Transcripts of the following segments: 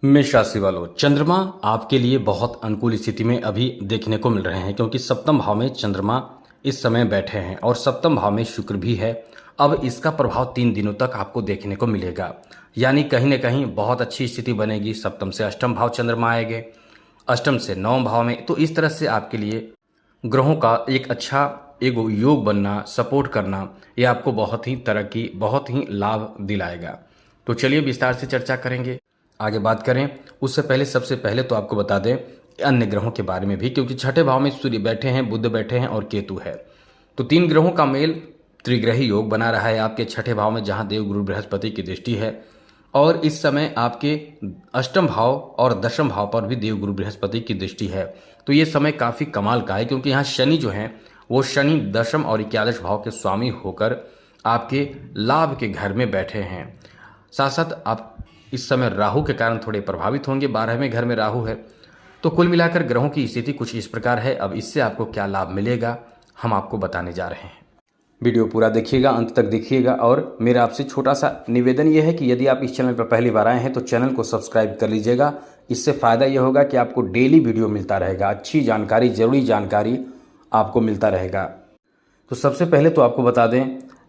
मेष राशि वालों, चंद्रमा आपके लिए बहुत अनुकूल स्थिति में अभी देखने को मिल रहे हैं क्योंकि सप्तम भाव में चंद्रमा इस समय बैठे हैं और सप्तम भाव में शुक्र भी है। अब इसका प्रभाव 3 दिनों तक आपको देखने को मिलेगा, यानी कहीं न कहीं बहुत अच्छी स्थिति बनेगी। सप्तम से अष्टम भाव चंद्रमा आएंगे, अष्टम से नवम भाव में, तो इस तरह से आपके लिए ग्रहों का एक अच्छा एक योग बनना, सपोर्ट करना, ये आपको बहुत ही तरक्की, बहुत ही लाभ दिलाएगा। तो चलिए विस्तार से चर्चा करेंगे, आगे बात करें। उससे पहले सबसे पहले तो आपको बता दें अन्य ग्रहों के बारे में भी, क्योंकि छठे भाव में सूर्य बैठे हैं, बुध बैठे हैं और केतु है। तो 3 ग्रहों का मेल त्रिग्रही योग बना रहा है आपके छठे भाव में, जहां देव गुरु बृहस्पति की दृष्टि है। और इस समय आपके अष्टम भाव और दशम भाव पर भी देव गुरु बृहस्पति की दृष्टि है। तो ये समय काफ़ी कमाल का है, क्योंकि यहाँ शनि जो है वो शनि दशम और एकादश भाव के स्वामी होकर आपके लाभ के घर में बैठे हैं। साथ साथ आप इस समय राहु के कारण थोड़े प्रभावित होंगे, 12वें घर में राहु है। तो कुल मिलाकर ग्रहों की स्थिति कुछ इस प्रकार है। अब इससे आपको क्या लाभ मिलेगा हम आपको बताने जा रहे हैं। वीडियो पूरा देखिएगा, अंत तक देखिएगा। और मेरा आपसे छोटा सा निवेदन यह है कि यदि आप इस चैनल पर पहली बार आए हैं तो चैनल को सब्सक्राइब कर लीजिएगा। इससे फ़ायदा यह होगा कि आपको डेली वीडियो मिलता रहेगा, अच्छी जानकारी, ज़रूरी जानकारी आपको मिलता रहेगा। तो सबसे पहले तो आपको बता दें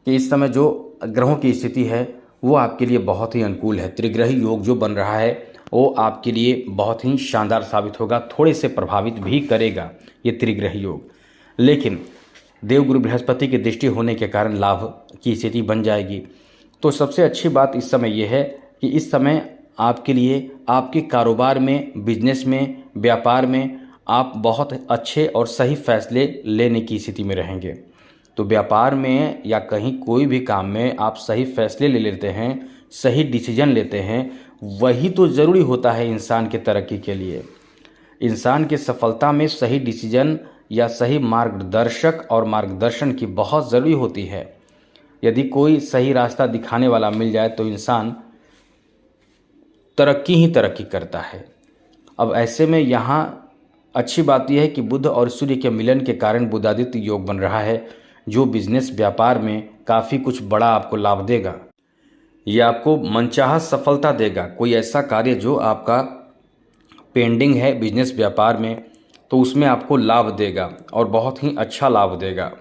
कि इस समय जो ग्रहों की स्थिति है वो आपके लिए बहुत ही अनुकूल है। त्रिग्रही योग जो बन रहा है वो आपके लिए बहुत ही शानदार साबित होगा, थोड़े से प्रभावित भी करेगा ये त्रिग्रही योग, लेकिन देवगुरु बृहस्पति की दृष्टि होने के कारण लाभ की स्थिति बन जाएगी। तो सबसे अच्छी बात इस समय यह है कि इस समय आपके लिए आपके कारोबार में, बिजनेस में, व्यापार में आप बहुत अच्छे और सही फैसले लेने की स्थिति में रहेंगे। तो व्यापार में या कहीं कोई भी काम में आप सही फैसले ले लेते हैं, सही डिसीजन लेते हैं, वही तो ज़रूरी होता है इंसान के तरक्की के लिए। इंसान की सफलता में सही डिसीजन या सही मार्गदर्शक और मार्गदर्शन की बहुत ज़रूरी होती है। यदि कोई सही रास्ता दिखाने वाला मिल जाए तो इंसान तरक्की ही तरक्की करता है। अब ऐसे में यहाँ अच्छी बात यह है कि बुध और सूर्य के मिलन के कारण बुधादित्य योग बन रहा है, जो बिजनेस व्यापार में काफ़ी कुछ बड़ा आपको लाभ देगा। ये आपको मनचाहा सफलता देगा। कोई ऐसा कार्य जो आपका पेंडिंग है बिजनेस व्यापार में, तो उसमें आपको लाभ देगा और बहुत ही अच्छा लाभ देगा।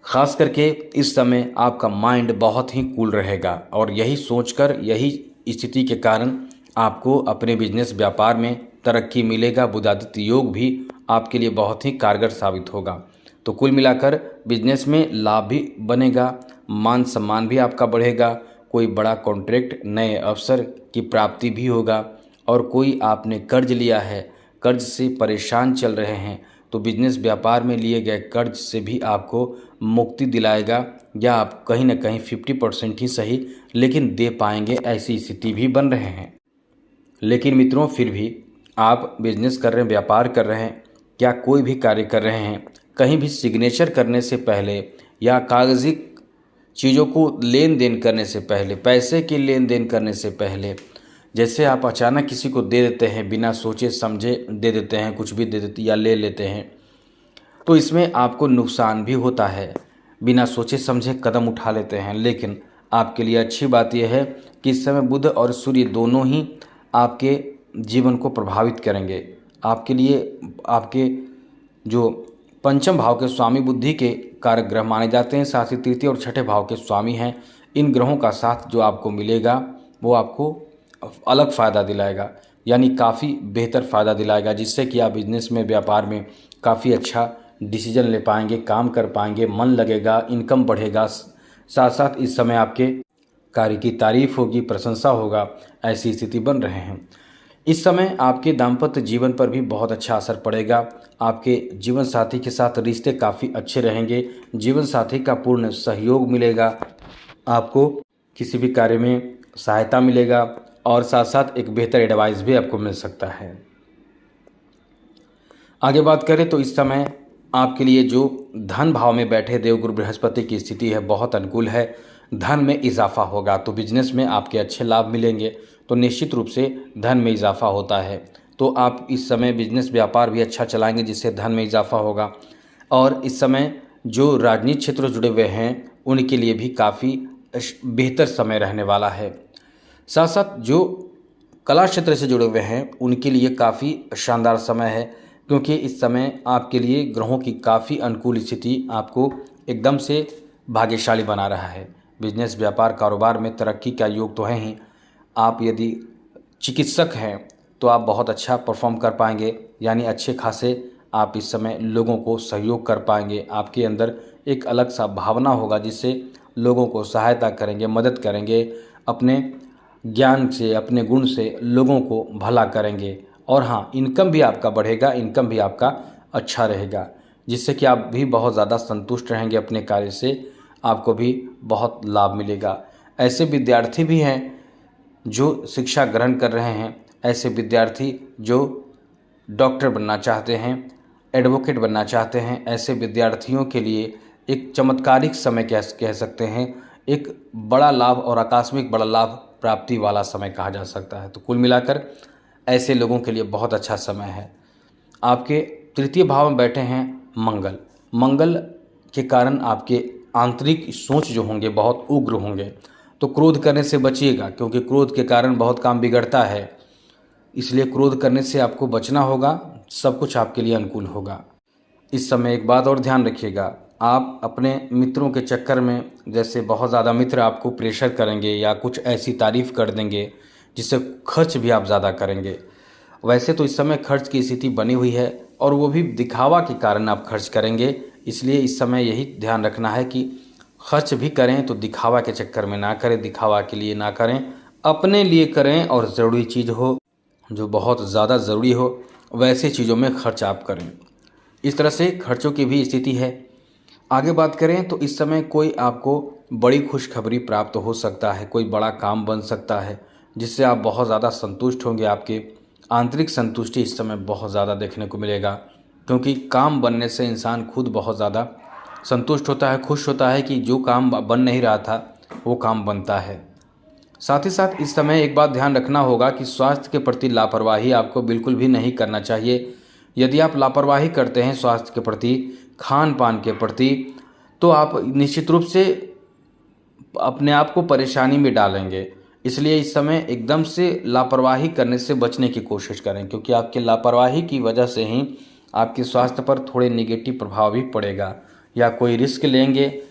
खास करके इस समय आपका माइंड बहुत ही कूल रहेगा और यही सोचकर, यही स्थिति के कारण आपको अपने बिजनेस व्यापार में तरक्की मिलेगा। बुधादित्य योग भी आपके लिए बहुत ही कारगर साबित होगा। तो कुल मिलाकर बिजनेस में लाभ भी बनेगा, मान सम्मान भी आपका बढ़ेगा, कोई बड़ा कॉन्ट्रैक्ट, नए अवसर की प्राप्ति भी होगा। और कोई आपने कर्ज लिया है, कर्ज से परेशान चल रहे हैं, तो बिजनेस व्यापार में लिए गए कर्ज से भी आपको मुक्ति दिलाएगा, या आप कहीं ना कहीं 50% ही सही लेकिन दे पाएंगे, ऐसी स्थिति भी बन रहे हैं। लेकिन मित्रों, फिर भी आप बिजनेस कर रहे हैं, व्यापार कर रहे हैं, क्या कोई भी कार्य कर रहे हैं, कहीं भी सिग्नेचर करने से पहले या कागजी चीज़ों को लेन देन करने से पहले, पैसे के लेन देन करने से पहले, जैसे आप अचानक किसी को दे देते हैं, बिना सोचे समझे दे देते हैं, कुछ भी दे देते या ले लेते हैं, तो इसमें आपको नुकसान भी होता है। बिना सोचे समझे कदम उठा लेते हैं। लेकिन आपके लिए अच्छी बात यह है कि इस समय बुध और सूर्य दोनों ही आपके जीवन को प्रभावित करेंगे। आपके लिए आपके जो पंचम भाव के स्वामी बुद्धि के कारक ग्रह माने जाते हैं, साथ ही तृतीय और छठे भाव के स्वामी हैं। इन ग्रहों का साथ जो आपको मिलेगा वो आपको अलग फ़ायदा दिलाएगा, यानी काफ़ी बेहतर फ़ायदा दिलाएगा, जिससे कि आप बिजनेस में, व्यापार में काफ़ी अच्छा डिसीजन ले पाएंगे, काम कर पाएंगे, मन लगेगा, इनकम बढ़ेगा। साथ साथ इस समय आपके कार्य की तारीफ होगी, प्रशंसा होगा, ऐसी स्थिति बन रहे हैं। इस समय आपके दाम्पत्य जीवन पर भी बहुत अच्छा असर पड़ेगा। आपके जीवन साथी के साथ रिश्ते काफ़ी अच्छे रहेंगे, जीवन साथी का पूर्ण सहयोग मिलेगा, आपको किसी भी कार्य में सहायता मिलेगा और साथ साथ एक बेहतर एडवाइस भी आपको मिल सकता है। आगे बात करें तो इस समय आपके लिए जो धन भाव में बैठे देवगुरु बृहस्पति की स्थिति है बहुत अनुकूल है। धन में इजाफा होगा, तो बिजनेस में आपके अच्छे लाभ मिलेंगे। तो निश्चित रूप से धन में इजाफा होता है, तो आप इस समय बिजनेस व्यापार भी अच्छा चलाएंगे, जिससे धन में इजाफा होगा। और इस समय जो राजनीतिक क्षेत्र जुड़े हुए हैं उनके लिए भी काफ़ी बेहतर समय रहने वाला है। साथ साथ जो कला क्षेत्र से जुड़े हुए हैं उनके लिए काफ़ी शानदार समय है, क्योंकि इस समय आपके लिए ग्रहों की काफ़ी अनुकूल स्थिति आपको एकदम से भाग्यशाली बना रहा है। बिजनेस, व्यापार, कारोबार में तरक्की का योग तो है ही। आप यदि चिकित्सक हैं तो आप बहुत अच्छा परफॉर्म कर पाएंगे, यानी अच्छे खासे आप इस समय लोगों को सहयोग कर पाएंगे। आपके अंदर एक अलग सा भावना होगा जिससे लोगों को सहायता करेंगे, मदद करेंगे, अपने ज्ञान से, अपने गुण से लोगों को भला करेंगे। और हाँ, इनकम भी आपका बढ़ेगा, इनकम भी आपका अच्छा रहेगा, जिससे कि आप भी बहुत ज़्यादा संतुष्ट रहेंगे अपने कार्य से, आपको भी बहुत लाभ मिलेगा। ऐसे विद्यार्थी भी हैं जो शिक्षा ग्रहण कर रहे हैं, ऐसे विद्यार्थी जो डॉक्टर बनना चाहते हैं, एडवोकेट बनना चाहते हैं, ऐसे विद्यार्थियों के लिए एक चमत्कारिक समय कह सकते हैं, एक बड़ा लाभ और आकस्मिक बड़ा लाभ प्राप्ति वाला समय कहा जा सकता है। तो कुल मिलाकर ऐसे लोगों के लिए बहुत अच्छा समय है। आपके तृतीय भाव में बैठे हैं मंगल। मंगल के कारण आपके आंतरिक सोच जो होंगे बहुत उग्र होंगे, तो क्रोध करने से बचिएगा, क्योंकि क्रोध के कारण बहुत काम बिगड़ता है। इसलिए क्रोध करने से आपको बचना होगा, सब कुछ आपके लिए अनुकूल होगा। इस समय एक बात और ध्यान रखिएगा, आप अपने मित्रों के चक्कर में, जैसे बहुत ज़्यादा मित्र आपको प्रेशर करेंगे या कुछ ऐसी तारीफ़ कर देंगे जिससे खर्च भी आप ज़्यादा करेंगे। वैसे तो इस समय खर्च की स्थिति बनी हुई है और वो भी दिखावा के कारण आप खर्च करेंगे, इसलिए इस समय यही ध्यान रखना है कि खर्च भी करें तो दिखावा के चक्कर में ना करें, दिखावा के लिए ना करें, अपने लिए करें और ज़रूरी चीज़ हो, जो बहुत ज़्यादा ज़रूरी हो, वैसे चीज़ों में खर्च आप करें। इस तरह से खर्चों की भी स्थिति है। आगे बात करें तो इस समय कोई आपको बड़ी खुशखबरी प्राप्त हो सकता है, कोई बड़ा काम बन सकता है जिससे आप बहुत ज़्यादा संतुष्ट होंगे। आपके आंतरिक संतुष्टि इस समय बहुत ज़्यादा देखने को मिलेगा, क्योंकि काम बनने से इंसान खुद बहुत ज़्यादा संतुष्ट होता है, खुश होता है कि जो काम बन नहीं रहा था वो काम बनता है। साथ ही साथ इस समय एक बात ध्यान रखना होगा कि स्वास्थ्य के प्रति लापरवाही आपको बिल्कुल भी नहीं करना चाहिए। यदि आप लापरवाही करते हैं स्वास्थ्य के प्रति, खान पान के प्रति, तो आप निश्चित रूप से अपने आप को परेशानी में डालेंगे। इसलिए इस समय एकदम से लापरवाही करने से बचने की कोशिश करें, क्योंकि आपकी लापरवाही की वजह से ही आपके स्वास्थ्य पर थोड़े निगेटिव प्रभाव भी पड़ेगा, या कोई रिस्क लेंगे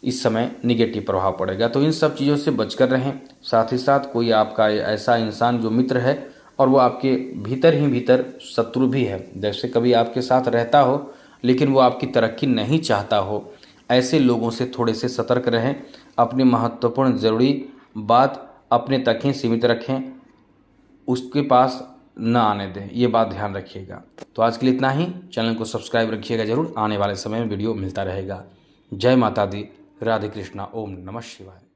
इस समय निगेटिव प्रभाव पड़ेगा। तो इन सब चीज़ों से बचकर रहें। साथ ही साथ कोई आपका ऐसा इंसान जो मित्र है और वो आपके भीतर ही भीतर शत्रु भी है, जैसे कभी आपके साथ रहता हो लेकिन वो आपकी तरक्की नहीं चाहता हो, ऐसे लोगों से थोड़े से सतर्क रहें। अपनी महत्वपूर्ण ज़रूरी बात अपने तक ही सीमित रखें, उसके पास न आने दें, ये बात ध्यान रखिएगा। तो आज के लिए इतना ही। चैनल को सब्सक्राइब रखिएगा ज़रूर, आने वाले समय में वीडियो मिलता रहेगा। जय माता दी, राधे कृष्णा, ओम नमः शिवाय।